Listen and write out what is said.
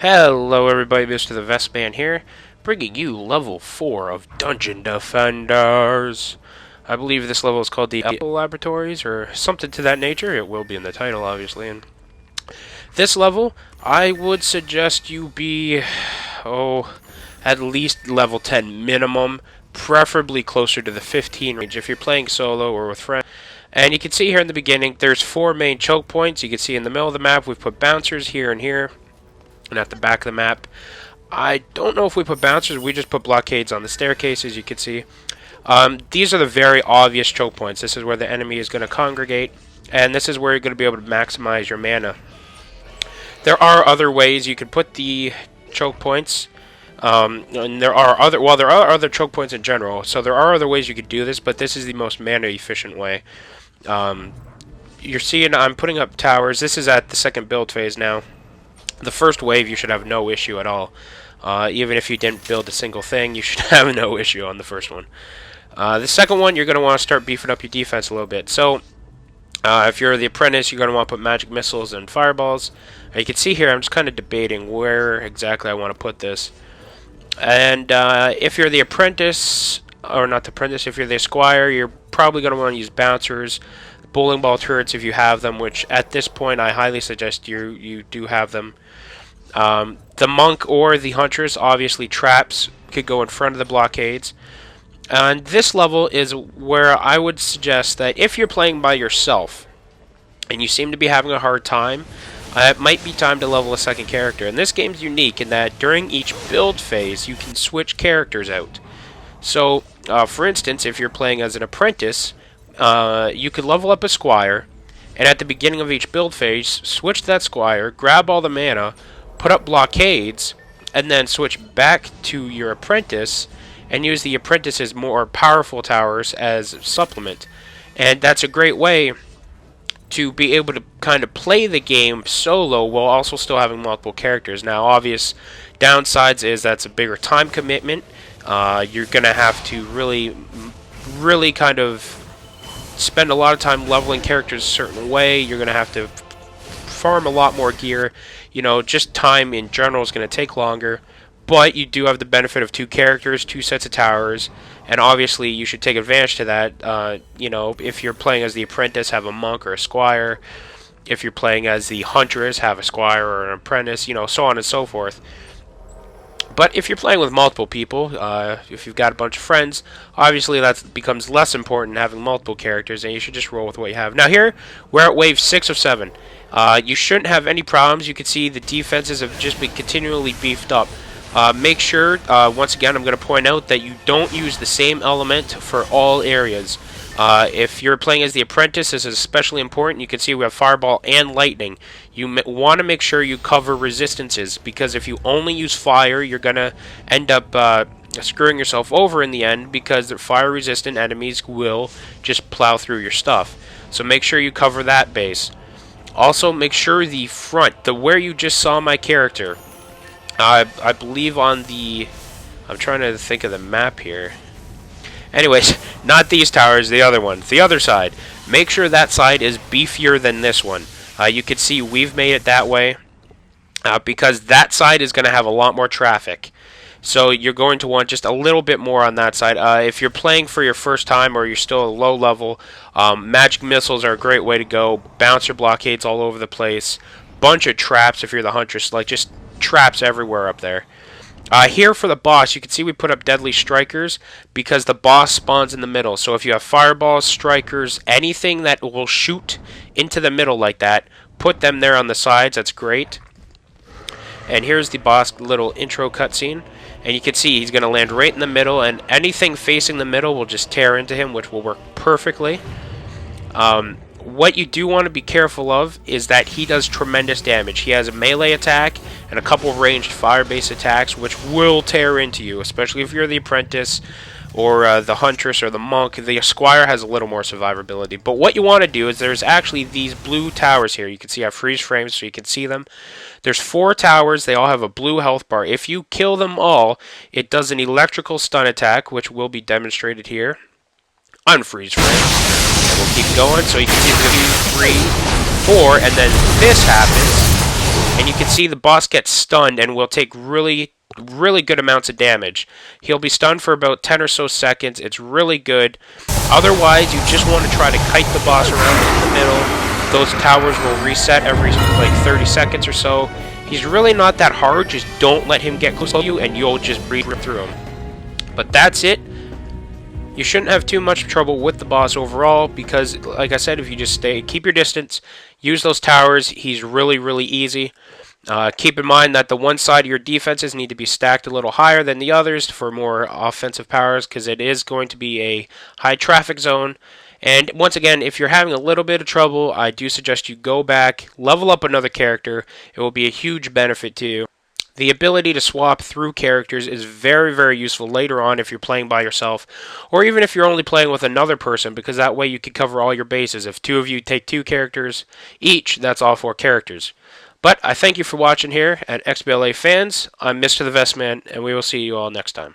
Hello everybody, Mr. the Vestman here, bringing you level 4 of Dungeon Defenders. I believe this level is called the Alchemical Laboratories, or something to that nature. It will be in the title, obviously. And this level, I would suggest you be, at least level 10 minimum, preferably closer to the 15 range if you're playing solo or with friends. And you can see here in the beginning, there's 4 main choke points. You can see in the middle of the map, we've put bouncers here and here. And at the back of the map, I don't know if we put bouncers, we just put blockades on the staircase, as you can see. These are the very obvious choke points. This is where the enemy is going to congregate, and this is where you're going to be able to maximize your mana. There are other ways you can put the choke points, and there are other choke points in general, so there are other ways you could do this, but this is the most mana efficient way. You're seeing I'm putting up towers. This is at the second build phase now. The first wave, you should have no issue at all. Even if you didn't build a single thing, you should have no issue on the first one. The second one, you're going to want to start beefing up your defense a little bit. So, if you're the apprentice, you're going to want to put magic missiles and fireballs. You can see here, I'm just kind of debating where exactly I want to put this. And if you're the apprentice, or not the apprentice, if you're the esquire, you're probably going to want to use bouncers, bowling ball turrets if you have them, which at this point I highly suggest you do have them. The monk or the huntress, obviously traps could go in front of the blockades. And this level is where I would suggest that if you're playing by yourself and you seem to be having a hard time, it might be time to level a second character. And this game's unique in that during each build phase you can switch characters out. So, for instance, if you're playing as an apprentice, you could level up a squire, and at the beginning of each build phase, switch to that squire, grab all the mana, put up blockades, and then switch back to your apprentice and use the apprentice's more powerful towers as supplement. And that's a great way to be able to kind of play the game solo while also still having multiple characters. Now, obvious downsides is that's a bigger time commitment. You're going to have to really kind of spend a lot of time leveling characters a certain way. You're going to have to farm a lot more gear. You know, just time in general is going to take longer, but you do have the benefit of 2 characters, 2 sets of towers, and obviously you should take advantage to that. You know, if you're playing as the apprentice, have a monk or a squire. If you're playing as the huntress, have a squire or an apprentice, you know, so on and so forth. But if you're playing with multiple people, if you've got a bunch of friends, obviously that becomes less important, having multiple characters, and you should just roll with what you have. Now here, we're at wave 6 of 7. You shouldn't have any problems. You can see the defenses have just been continually beefed up. Make sure, once again, I'm going to point out that you don't use the same element for all areas. If you're playing as the apprentice, this is especially important. You can see we have fireball and lightning. You want to make sure you cover resistances, because if you only use fire, you're going to end up screwing yourself over in the end, because the fire resistant enemies will just plow through your stuff. So make sure you cover that base. Also, make sure the front, where you just saw my character, I believe on the, I'm trying to think of the map here. Anyways, not these towers, the other ones. The other side. Make sure that side is beefier than this one. You can see we've made it that way because that side is going to have a lot more traffic. So you're going to want just a little bit more on that side. If you're playing for your first time or you're still a low level, magic missiles are a great way to go. Bouncer blockades all over the place. Bunch of traps if you're the huntress, like just traps everywhere up there. Here for the boss, you can see we put up deadly strikers because the boss spawns in the middle. So if you have fireballs, strikers, anything that will shoot into the middle like that, put them there on the sides. That's great. And here's the boss little intro cutscene. And you can see he's going to land right in the middle, and anything facing the middle will just tear into him, which will work perfectly. What you do want to be careful of is that he does tremendous damage. He has a melee attack and a couple ranged fire-based attacks, which will tear into you, especially if you're the apprentice or the huntress or the monk. The squire has a little more survivability. But what you want to do is there's actually these blue towers here. You can see I have freeze frames so you can see them. There's 4 towers. They all have a blue health bar. If you kill them all, it does an electrical stun attack, which will be demonstrated here. Unfreeze frame. And we'll keep going. So you can see 2, 3, 4, and then this happens. and you can see the boss gets stunned and will take really good amounts of damage. He'll be stunned for about 10 or so seconds. It's really good. Otherwise, you just want to try to kite the boss around in the middle. Those towers will reset every like 30 seconds or so. He's really not that hard. Just don't let him get close to you and you'll just breeze through him. But that's it. You shouldn't have too much trouble with the boss overall because, like I said, if you just keep your distance, use those towers, he's really easy. Keep in mind that the one side of your defenses need to be stacked a little higher than the others for more offensive powers because it is going to be a high traffic zone. And once again, if you're having a little bit of trouble, I do suggest you go back, level up another character. It will be a huge benefit to you. The ability to swap through characters is very useful later on if you're playing by yourself, or even if you're only playing with another person, because that way you can cover all your bases. If two of you take 2 characters each, that's all 4 characters. But I thank you for watching here at XBLA Fans. I'm Mr. the Vestman, and we will see you all next time.